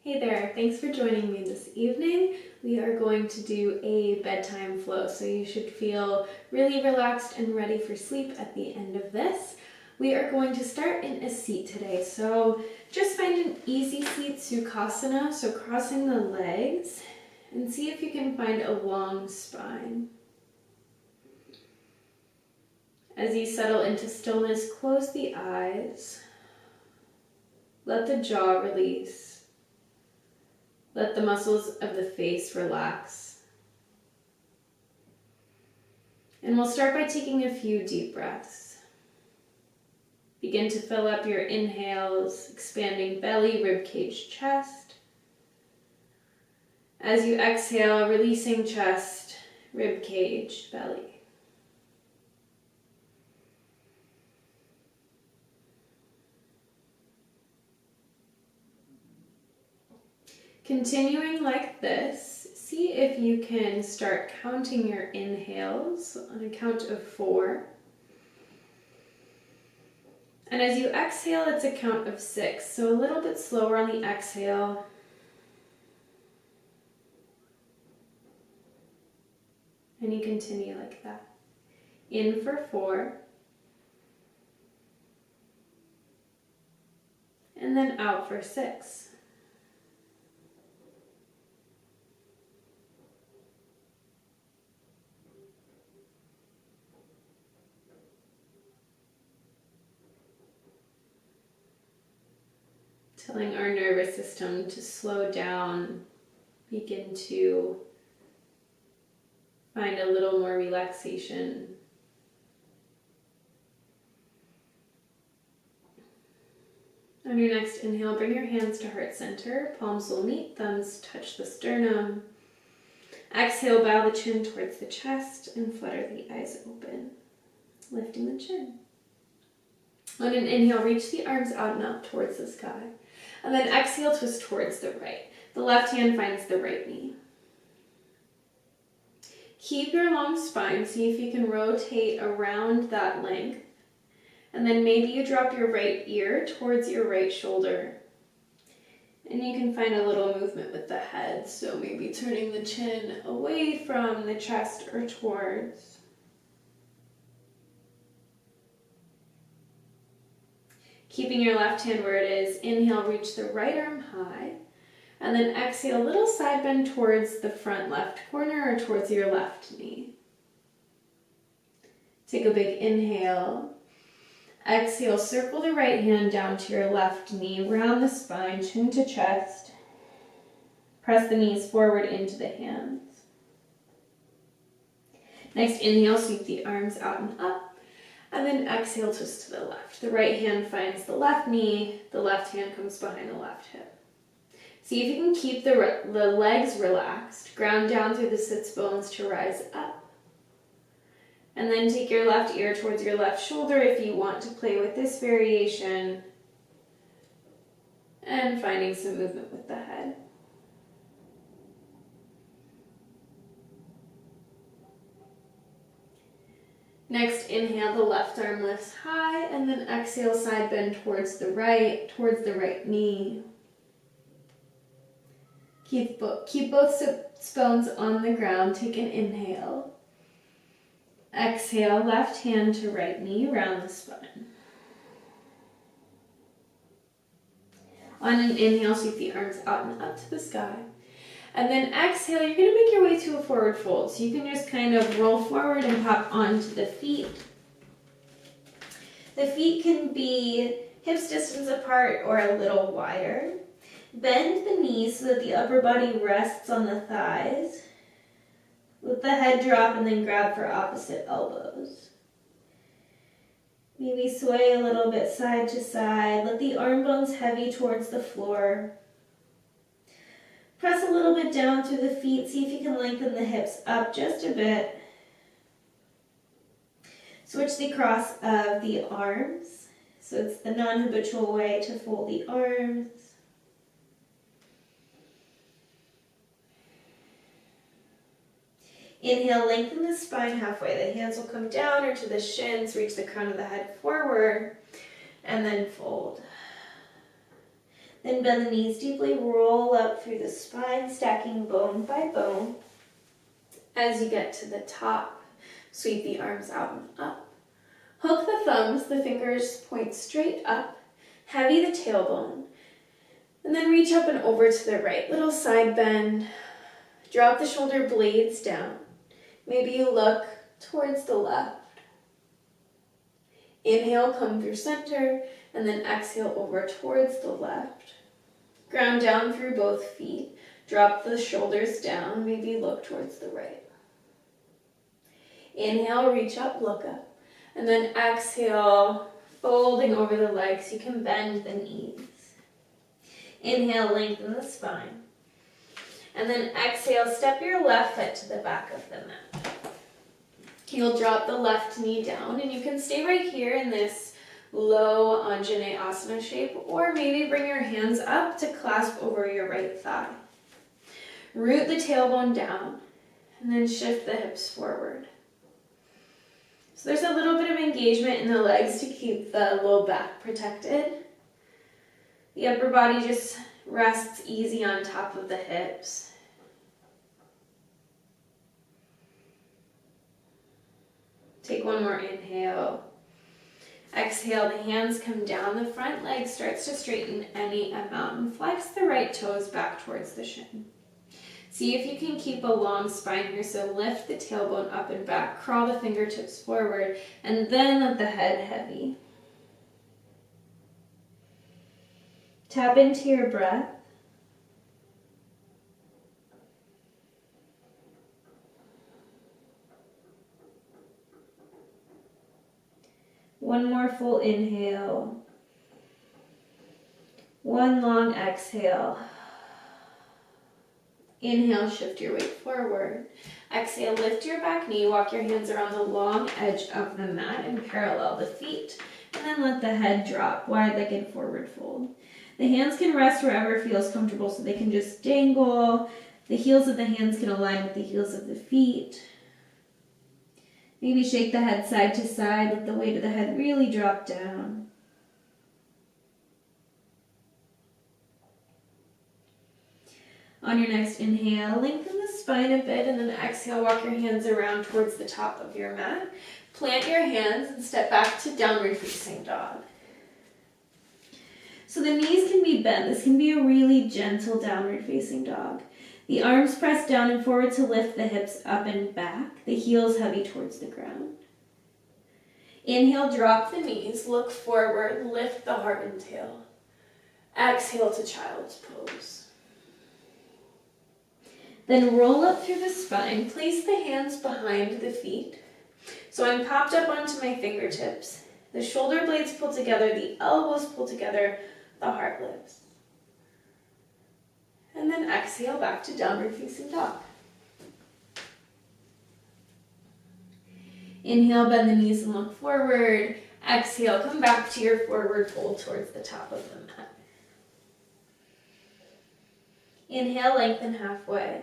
Hey there, thanks for joining me this evening. We are going to do a bedtime flow, so you should feel really relaxed and ready for sleep at the end of this. We are going to start in a seat today, so just find an easy seat, Sukhasana, so crossing the legs, and see if you can find a long spine. As you settle into stillness, close the eyes. Let the jaw release. Let the muscles of the face relax. And we'll start by taking a few deep breaths. Begin to fill up your inhales, expanding belly, ribcage, chest. As you exhale, releasing chest, ribcage, belly. Continuing like this, see if you can start counting your inhales on a count of 4. And as you exhale, it's a count of 6, so a little bit slower on the exhale. And you continue like that. In for 4. And then out for 6. Telling our nervous system to slow down, begin to find a little more relaxation. On your next inhale, bring your hands to heart center, palms will meet, thumbs touch the sternum. Exhale, bow the chin towards the chest and flutter the eyes open, lifting the chin. On an inhale, reach the arms out and up towards the sky. And then exhale, twist towards the right. The left hand finds the right knee. Keep your long spine. See if you can rotate around that length. And then maybe you drop your right ear towards your right shoulder. And you can find a little movement with the head. So maybe turning the chin away from the chest or towards. Keeping your left hand where it is, inhale, reach the right arm high, and then exhale, little side bend towards the front left corner or towards your left knee. Take a big inhale. Exhale, circle the right hand down to your left knee, round the spine, chin to chest. Press the knees forward into the hands. Next, inhale, sweep the arms out and up. And then exhale, twist to the left. The right hand finds the left knee. The left hand comes behind the left hip. See if you can keep the legs relaxed. Ground down through the sits bones to rise up. And then take your left ear towards your left shoulder if you want to play with this variation. And finding some movement with the head. Next, inhale, the left arm lifts high, and then exhale, side bend towards the right knee. Keep both sits bones on the ground. Take an inhale. Exhale, left hand to right knee, round the spine. On an inhale, sweep the arms out and up to the sky. And then exhale, you're going to make your way to a forward fold. So you can just kind of roll forward and pop onto the feet. The feet can be hips distance apart or a little wider. Bend the knees so that the upper body rests on the thighs. Let the head drop and then grab for opposite elbows. Maybe sway a little bit side to side. Let the arm bones heavy towards the floor. Press a little bit down through the feet. See if you can lengthen the hips up just a bit. Switch the cross of the arms. So it's the non-habitual way to fold the arms. Inhale, lengthen the spine halfway. The hands will come down or to the shins. Reach the crown of the head forward. And then fold. Then bend the knees deeply, roll up through the spine, stacking bone by bone. As you get to the top, sweep the arms out and up. Hook the thumbs, the fingers point straight up. Heavy the tailbone. And then reach up and over to the right. Little side bend. Drop the shoulder blades down. Maybe you look towards the left. Inhale, come through center, and then exhale over towards the left. Ground down through both feet. Drop the shoulders down, maybe look towards the right. Inhale, reach up, look up. And then exhale, folding over the legs. You can bend the knees. Inhale, lengthen the spine. And then exhale, step your left foot to the back of the mat. You'll drop the left knee down, and you can stay right here in this low Anjaneyasana shape, or maybe bring your hands up to clasp over your right thigh. Root the tailbone down, and then shift the hips forward. So there's a little bit of engagement in the legs to keep the low back protected. The upper body just rests easy on top of the hips. Take one more inhale. Exhale, the hands come down, the front leg starts to straighten any amount, and flex the right toes back towards the shin. See if you can keep a long spine here, so lift the tailbone up and back, crawl the fingertips forward, and then let the head heavy. Tap into your breath. One more full inhale. One long exhale. Inhale, shift your weight forward. Exhale, lift your back knee, walk your hands around the long edge of the mat and parallel the feet. And then let the head drop, wide-legged forward fold. The hands can rest wherever feels comfortable, so they can just dangle. The heels of the hands can align with the heels of the feet. Maybe shake the head side to side, let the weight of the head really drop down. On your next inhale, lengthen the spine a bit, and then exhale, walk your hands around towards the top of your mat. Plant your hands and step back to downward facing dog. So the knees can be bent. This can be a really gentle downward facing dog. The arms press down and forward to lift the hips up and back, the heels heavy towards the ground. Inhale, drop the knees, look forward, lift the heart and tail. Exhale to child's pose. Then roll up through the spine, place the hands behind the feet. So I'm popped up onto my fingertips. The shoulder blades pull together, the elbows pull together, the heart lifts. And then exhale back to downward facing dog. Inhale, bend the knees and look forward. Exhale, come back to your forward fold towards the top of the mat. Inhale, lengthen halfway.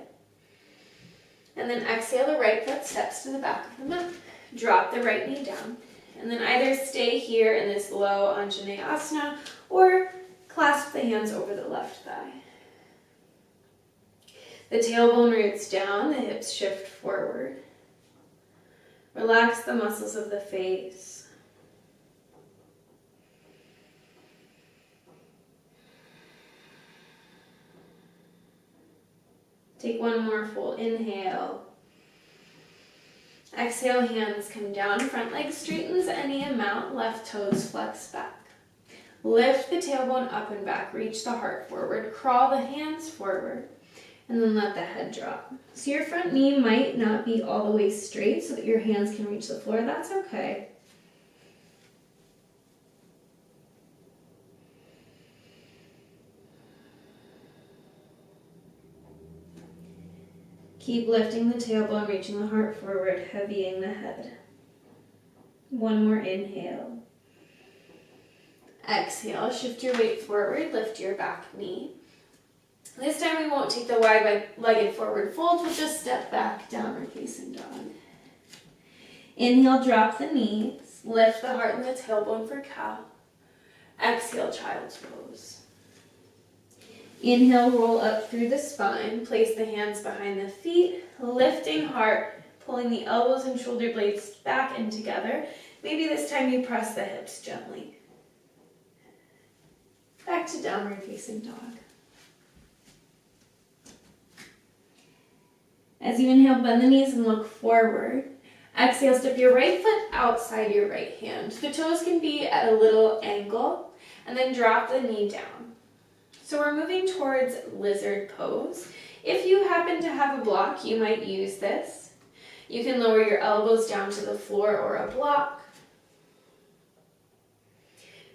And then exhale, the right foot steps to the back of the mat. Drop the right knee down. And then either stay here in this low Anjaneyasana or clasp the hands over the left thigh. The tailbone roots down, the hips shift forward. Relax the muscles of the face. Take one more full inhale. Exhale, hands come down, front leg straightens any amount, left toes flex back. Lift the tailbone up and back, reach the heart forward, crawl the hands forward. And then let the head drop. So your front knee might not be all the way straight so that your hands can reach the floor. That's okay. Keep lifting the tailbone, reaching the heart forward, heavying the head. One more inhale. Exhale, shift your weight forward, lift your back knee. This time we won't take the wide-legged forward fold, we'll just step back, downward facing dog. Inhale, drop the knees, lift the heart and the tailbone for cow. Exhale, child's pose. Inhale, roll up through the spine. Place the hands behind the feet, lifting heart, pulling the elbows and shoulder blades back and together. Maybe this time you press the hips gently. Back to downward facing dog. As you inhale, bend the knees and look forward. Exhale, step your right foot outside your right hand. The toes can be at a little angle, and then drop the knee down. So we're moving towards lizard pose. If you happen to have a block, you might use this. You can lower your elbows down to the floor or a block.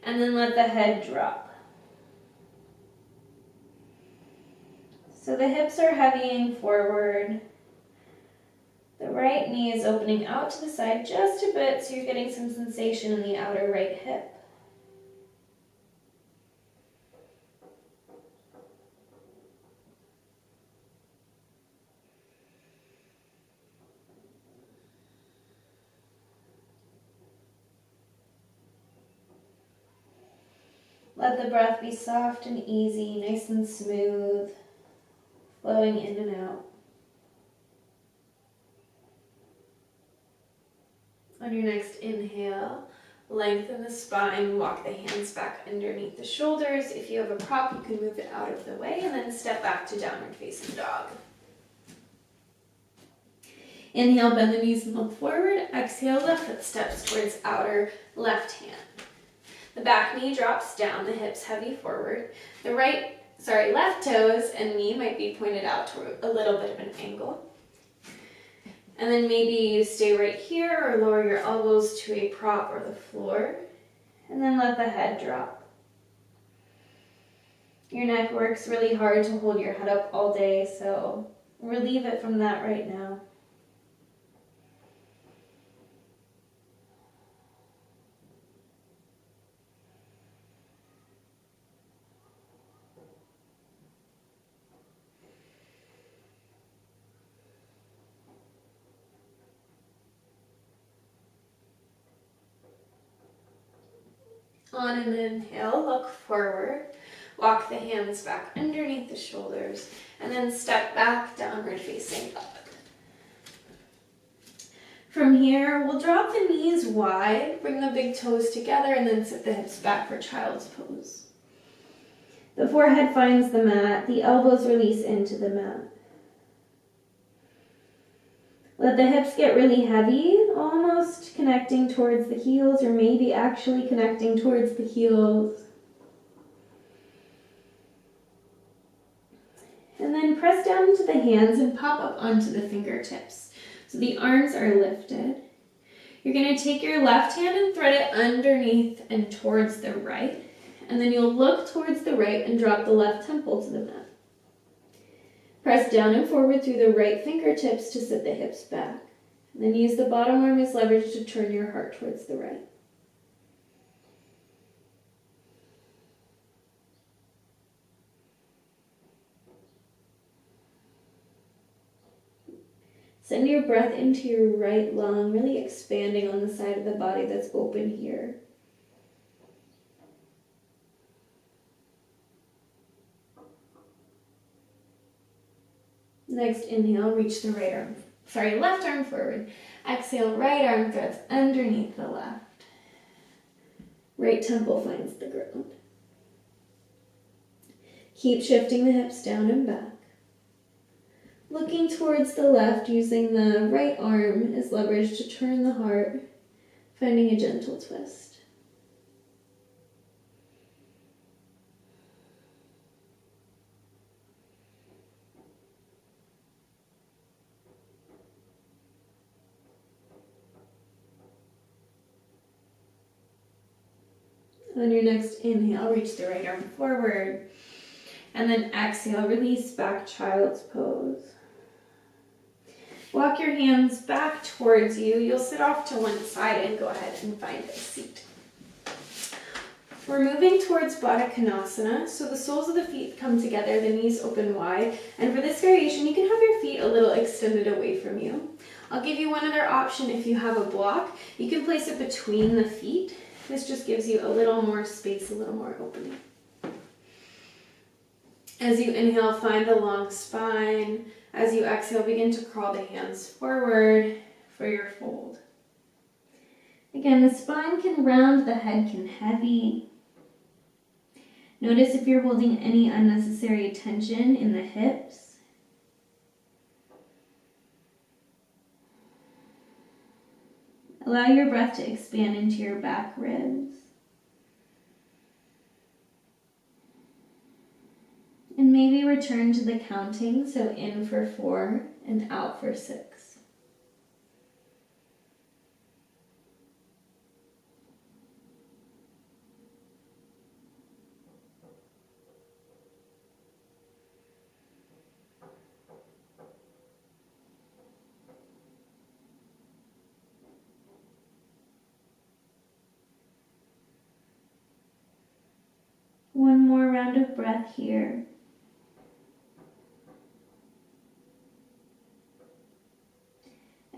And then let the head drop. So the hips are heavying forward. The right knee is opening out to the side just a bit, so you're getting some sensation in the outer right hip. Let the breath be soft and easy, nice and smooth, flowing in and out. On your next inhale, lengthen the spine, walk the hands back underneath the shoulders. If you have a prop, you can move it out of the way, and then step back to downward facing dog. Inhale, bend the knees and look forward. Exhale, left foot steps towards outer left hand. The back knee drops down, the hips heavy forward. The left toes and knee might be pointed out to a little bit of an angle. And then maybe you stay right here or lower your elbows to a prop or the floor. And then let the head drop. Your neck works really hard to hold your head up all day, so relieve it from that right now. On an inhale, look forward. Walk the hands back underneath the shoulders, and then step back, downward facing dog. From here, we'll drop the knees wide, bring the big toes together, and then sit the hips back for child's pose. The forehead finds the mat, the elbows release into the mat. Let the hips get really heavy, almost connecting towards the heels, or maybe actually connecting towards the heels. And then press down into the hands and pop up onto the fingertips. So the arms are lifted. You're going to take your left hand and thread it underneath and towards the right. And then you'll look towards the right and drop the left temple to the mat. Press down and forward through the right fingertips to sit the hips back. And then use the bottom arm as leverage to turn your heart towards the right. Send your breath into your right lung, really expanding on the side of the body that's open here. Next inhale, reach the left arm forward. Exhale, right arm threads underneath the left. Right temple finds the ground. Keep shifting the hips down and back. Looking towards the left, using the right arm as leverage to turn the heart, finding a gentle twist. On your next inhale, reach the right arm forward. And then exhale, release back, child's pose. Walk your hands back towards you. You'll sit off to one side and go ahead and find a seat. We're moving towards Baddha Konasana. So the soles of the feet come together, the knees open wide. And for this variation, you can have your feet a little extended away from you. I'll give you one other option if you have a block. You can place it between the feet. This just gives you a little more space, a little more opening. As you inhale, find a long spine. As you exhale, begin to crawl the hands forward for your fold. Again, the spine can round, the head can heavy. Notice if you're holding any unnecessary tension in the hips. Allow your breath to expand into your back ribs. And maybe return to the counting, so in for 4 and out for 6. One more round of breath here.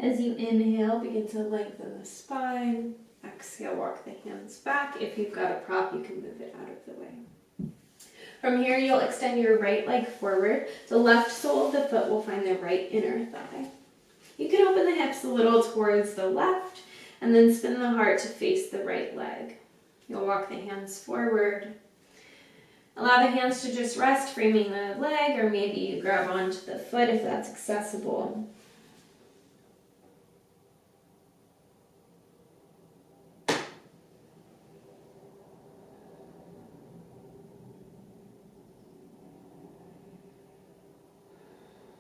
As you inhale, begin to lengthen the spine. Exhale, walk the hands back. If you've got a prop, you can move it out of the way. From here, you'll extend your right leg forward. The left sole of the foot will find the right inner thigh. You can open the hips a little towards the left and then spin the heart to face the right leg. You'll walk the hands forward. Allow the hands to just rest, framing the leg, or maybe you grab onto the foot if that's accessible.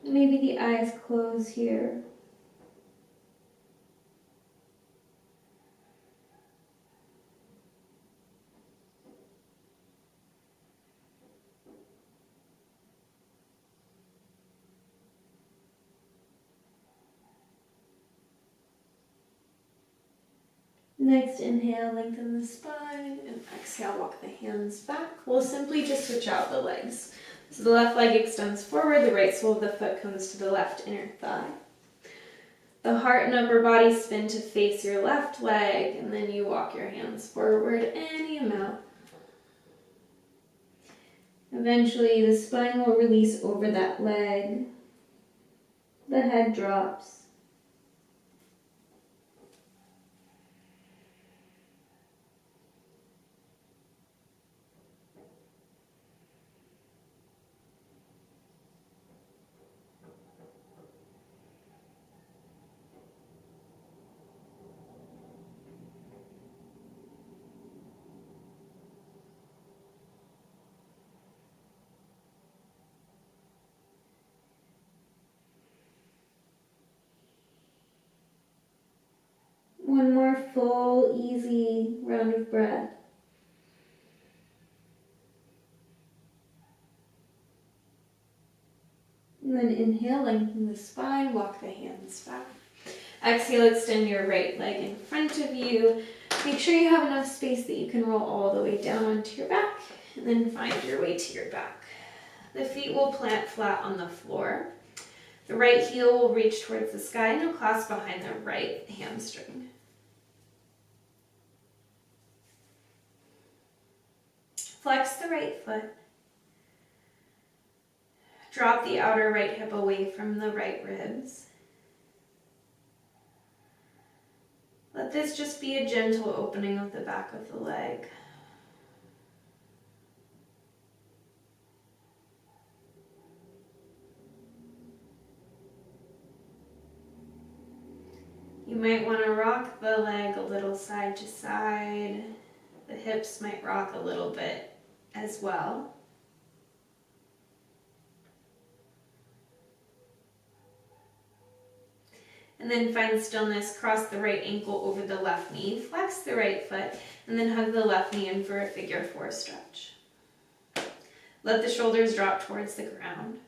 Maybe the eyes close here. Next, inhale, lengthen the spine, and exhale, walk the hands back. We'll simply just switch out the legs. So the left leg extends forward, the right sole of the foot comes to the left inner thigh. The heart and upper body spin to face your left leg, and then you walk your hands forward any amount. Eventually, the spine will release over that leg. The head drops. One more full, easy round of breath. And then inhale, lengthen the spine, walk the hands back. Exhale, extend your right leg in front of you. Make sure you have enough space that you can roll all the way down onto your back, and then find your way to your back. The feet will plant flat on the floor. The right heel will reach towards the sky, and you'll clasp behind the right hamstring. Flex the right foot. Drop the outer right hip away from the right ribs. Let this just be a gentle opening of the back of the leg. You might want to rock the leg a little side to side. The hips might rock a little bit as well. And then find stillness, cross the right ankle over the left knee, flex the right foot, and then hug the left knee in for a figure 4 stretch. Let the shoulders drop towards the ground.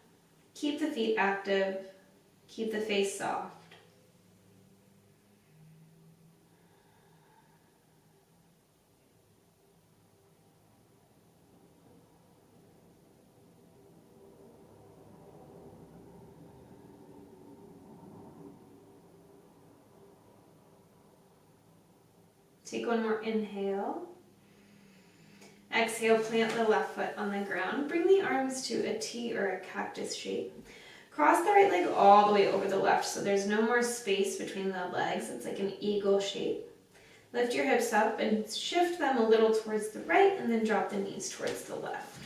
Keep the feet active, keep the face soft. Take one more inhale. Exhale. exhale, plant the left foot on the ground. Bring the arms to a T or a cactus shape. Cross the right leg all the way over the left so there's no more space between the legs. It's like an eagle shape. Lift your hips up and shift them a little towards the right and then drop the knees towards the left.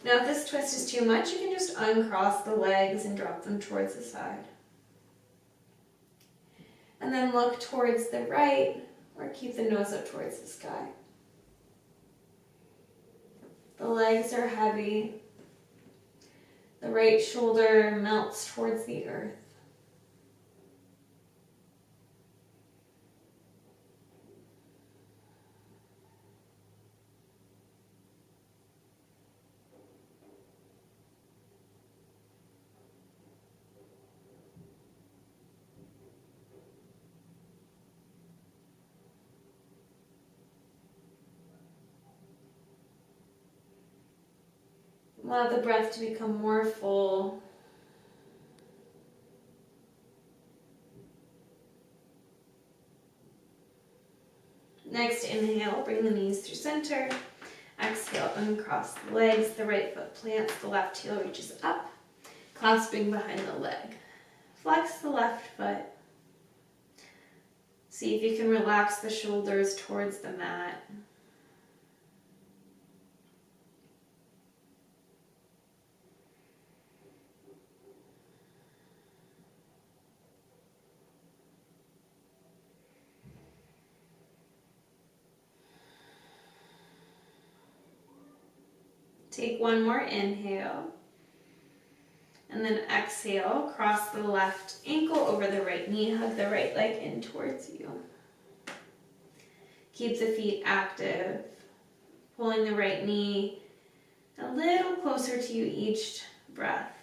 Now if this twist is too much, you can just uncross the legs and drop them towards the side. And then look towards the right or keep the nose up towards the sky. The legs are heavy. The right shoulder melts towards the earth. Allow the breath to become more full. Next, inhale, bring the knees through center. Exhale, uncross the legs. The right foot plants, the left heel reaches up, clasping behind the leg. Flex the left foot. See if you can relax the shoulders towards the mat. Take one more inhale, and then exhale, cross the left ankle over the right knee, hug the right leg in towards you. Keep the feet active, pulling the right knee a little closer to you each breath.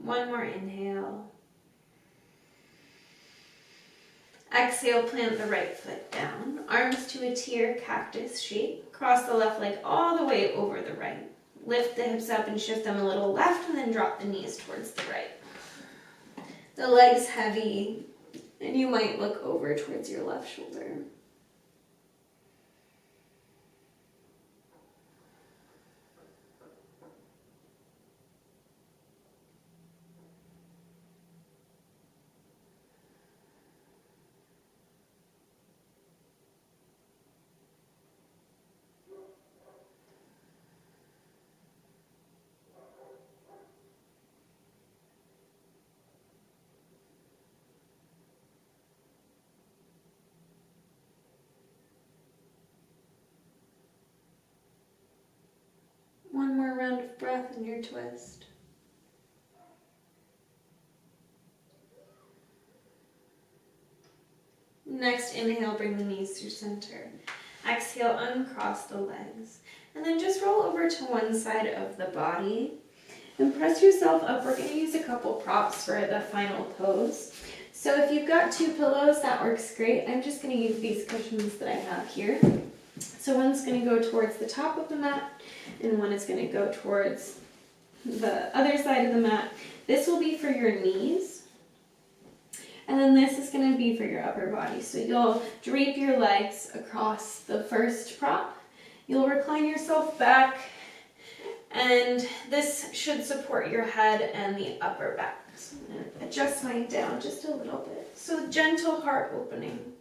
One more inhale. Exhale, plant the right foot down. Arms to a T or cactus shape. Cross the left leg all the way over the right. Lift the hips up and shift them a little left and then drop the knees towards the right. The leg's heavy and you might look over towards your left shoulder. One more round of breath in your twist. Next, inhale, bring the knees through center. Exhale, uncross the legs. And then just roll over to one side of the body and press yourself up. We're going to use a couple props for the final pose. So if you've got two pillows, that works great. I'm just going to use these cushions that I have here. So one's going to go towards the top of the mat and one is going to go towards the other side of the mat. This will be for your knees. And then this is going to be for your upper body. So you'll drape your legs across the first prop. You'll recline yourself back, and this should support your head and the upper back. So I'm going to adjust mine down just a little bit. So gentle heart opening.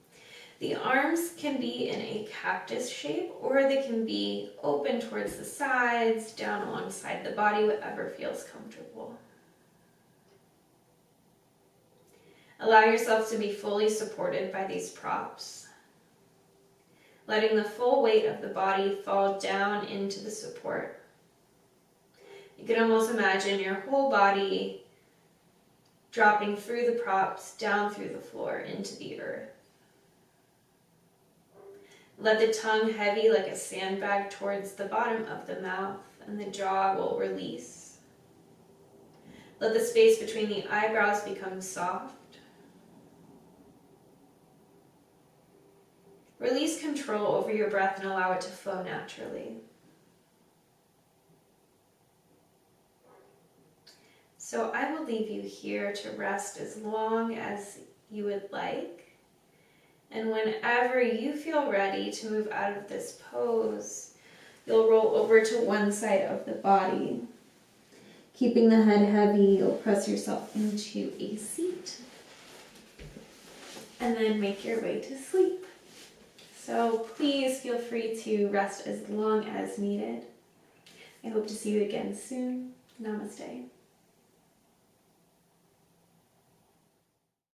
The arms can be in a cactus shape, or they can be open towards the sides, down alongside the body, whatever feels comfortable. Allow yourself to be fully supported by these props, letting the full weight of the body fall down into the support. You can almost imagine your whole body dropping through the props, down through the floor, into the earth. Let the tongue heavy like a sandbag towards the bottom of the mouth, and the jaw will release. Let the space between the eyebrows become soft. Release control over your breath and allow it to flow naturally. So I will leave you here to rest as long as you would like. And whenever you feel ready to move out of this pose, you'll roll over to one side of the body. Keeping the head heavy, you'll press yourself into a seat. And then make your way to sleep. So please feel free to rest as long as needed. I hope to see you again soon. Namaste.